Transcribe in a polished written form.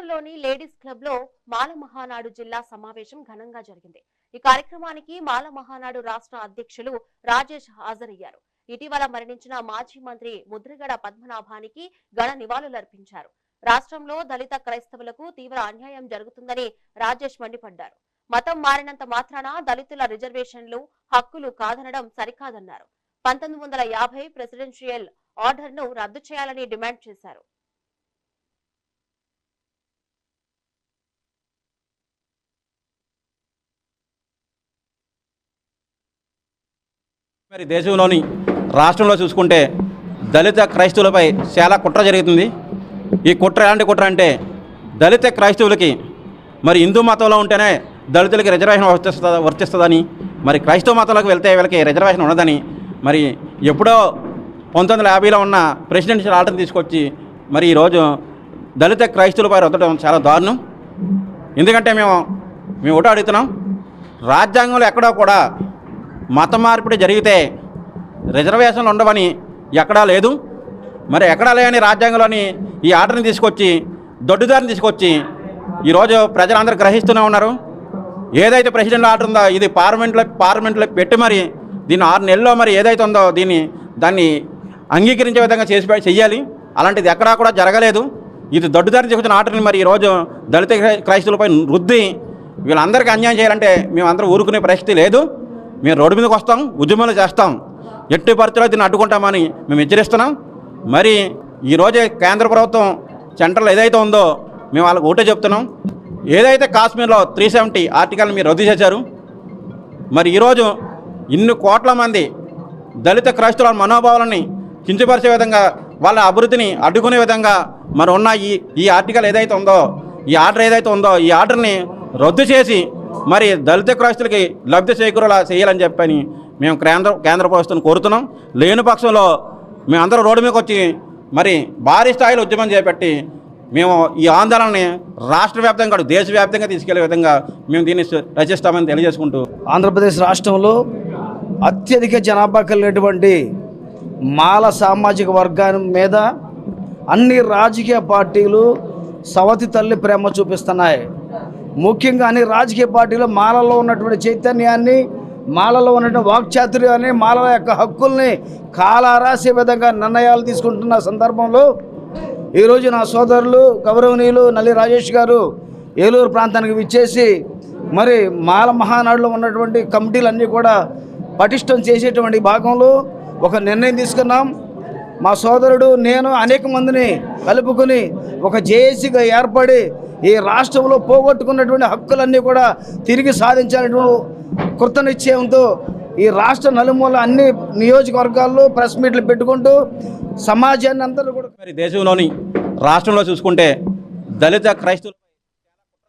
నెల్లూరులోని ladies club లో మాల మహానాడు జిల్లా సమావేశం ఘనంగా జరిగింది. ఈ కార్యక్రమానికి మాల మహానాడు రాష్ట్ర అధ్యక్షులు రాజేష్ హాజరయ్యారు. ఇటీవల మరణించిన మాజీ మంత్రి ముద్రగడ పద్మనాభానికి ఘన నివాళులర్పించారు. రాష్ట్రంలో దళిత క్రైస్తవులకు తీవ్ర అన్యాయం జరుగుతుందని రాజేష్ మండిపడ్డారు. మతం మారినంత మాత్రాన దళితుల రిజర్వేషన్లు హక్కులు కాదనడం సరికాదన్నారు. 1950 ప్రెసిడెన్షియల్ ఆర్డర్ ను రద్దు చేయాలని డిమాండ్ చేశారు. మరి దేశంలోని రాష్ట్రంలో చూసుకుంటే దళిత క్రైస్తవులపై చాలా కుట్ర జరుగుతుంది. ఈ కుట్ర ఎలాంటి కుట్ర అంటే దళిత క్రైస్తవులకి మరి హిందూ మతంలో ఉంటేనే దళితులకి రిజర్వేషన్ వర్తిస్తుందని, మరి క్రైస్తవ మతంలోకి వెళ్తే వీళ్ళకి రిజర్వేషన్ ఉండదని, మరి ఎప్పుడో 1950లో ఉన్న ప్రెసిడెన్షియల్ ఆర్డర్ని తీసుకొచ్చి మరి ఈరోజు దళిత క్రైస్తవులపై రుద్దడం చాలా దారుణం. ఎందుకంటే మేము ఒకటో అడుగుతున్నాం, రాజ్యాంగంలో ఎక్కడో కూడా మత మార్పిడి జరిగితే రిజర్వేషన్లు ఉండవని ఎక్కడా లేదు. మరి ఎక్కడా లేని రాజ్యాంగంలోని ఈ ఆర్డర్ని తీసుకొచ్చి దొడ్డుదారిని తీసుకొచ్చి ఈరోజు ప్రజలందరూ గ్రహిస్తూనే ఉన్నారు. ఏదైతే ప్రెసిడెంట్ ఆర్డర్ ఉందో ఇది పార్లమెంట్లో పెట్టి మరి దీన్ని 6 నెలల్లో మరి ఏదైతే ఉందో దాన్ని అంగీకరించే విధంగా చెయ్యాలి. అలాంటిది ఎక్కడా కూడా జరగలేదు. ఇది దొడ్డుదారిని తీసుకొచ్చిన ఆర్డర్ని మరి ఈరోజు దళిత క్రైస్తవులపై రుద్ది వీళ్ళందరికీ అన్యాయం చేయాలంటే మేమందరూ ఊరుకునే పరిస్థితి లేదు. మేము రోడ్డు మీదకి వస్తాం, ఉద్యమాలు చేస్తాం, ఎట్టి పరిస్థితుల్లో దీన్ని అడ్డుకుంటామని మేము హెచ్చరిస్తున్నాం. మరి ఈరోజే కేంద్ర ప్రభుత్వం సెంట్రల్ ఏదైతే ఉందో మేము వాళ్ళకి ఒకటే చెప్తున్నాం, ఏదైతే కాశ్మీర్లో 370 ఆర్టికల్ని మీరు రద్దు చేశారు, మరి ఈరోజు ఇన్ని కోట్ల మంది దళిత క్రైస్తవుల మనోభావాలని కించపరిచే విధంగా వాళ్ళ అభివృద్ధిని అడ్డుకునే విధంగా మరి ఉన్న ఈ ఆర్టికల్ ఏదైతే ఉందో ఈ ఆర్డర్ ఏదైతే ఉందో ఈ ఆర్డర్ని రద్దు చేసి మరి దళిత క్రైస్తవులకి లబ్ధి చేకూరేలా చేయాలని చెప్పని మేము కేంద్ర ప్రభుత్వాన్ని కోరుతున్నాం. లేని పక్షంలో మేమందరం రోడ్డు మీదకి వచ్చి మరి భారీ స్థాయిలో ఉద్యమం చేపట్టి మేము ఈ ఆందోళనని రాష్ట్ర వ్యాప్తంగా కాదు దేశవ్యాప్తంగా తీసుకెళ్లే విధంగా మేము దీన్ని రచిస్తామని తెలియజేసుకుంటూ, ఆంధ్రప్రదేశ్ రాష్ట్రంలో అత్యధిక జనాభా కలిగినటువంటి మాల సామాజిక వర్గాన్ని మీద అన్ని రాజకీయ పార్టీలు సవతి తల్లి ప్రేమ చూపిస్తున్నాయి. ముఖ్యంగా అన్ని రాజకీయ పార్టీలు మాలలో ఉన్నటువంటి చైతన్యాన్ని, మాలలో ఉన్నటువంటి వాక్చాతుర్యాన్ని, మాలల యొక్క హక్కుల్ని కాలారాసే విధంగా నిర్ణయాలు తీసుకుంటున్న సందర్భంలో ఈరోజు నా సోదరులు గౌరవనీయులు నల్లి రాజేష్ గారు ఏలూరు ప్రాంతానికి విచ్చేసి మరి మాల మహానాడులో ఉన్నటువంటి కమిటీలన్నీ కూడా పటిష్టం చేసేటువంటి భాగంలో ఒక నిర్ణయం తీసుకున్నాం. మా సోదరుడు నేను అనేక మందిని కలుపుకొని ఒక జేఏసీగా ఏర్పడి ఈ రాష్ట్రంలో పోగొట్టుకున్నటువంటి హక్కులన్నీ కూడా తిరిగి సాధించాలనేటువంటి కృత నిశ్చయంతో ఈ రాష్ట్ర నలుమూల అన్ని నియోజకవర్గాల్లో ప్రెస్ మీట్లు పెట్టుకుంటూ సమాజాన్ని అందరూ కూడా మరి దేశంలోని రాష్ట్రంలో చూసుకుంటే దళిత క్రైస్తవులు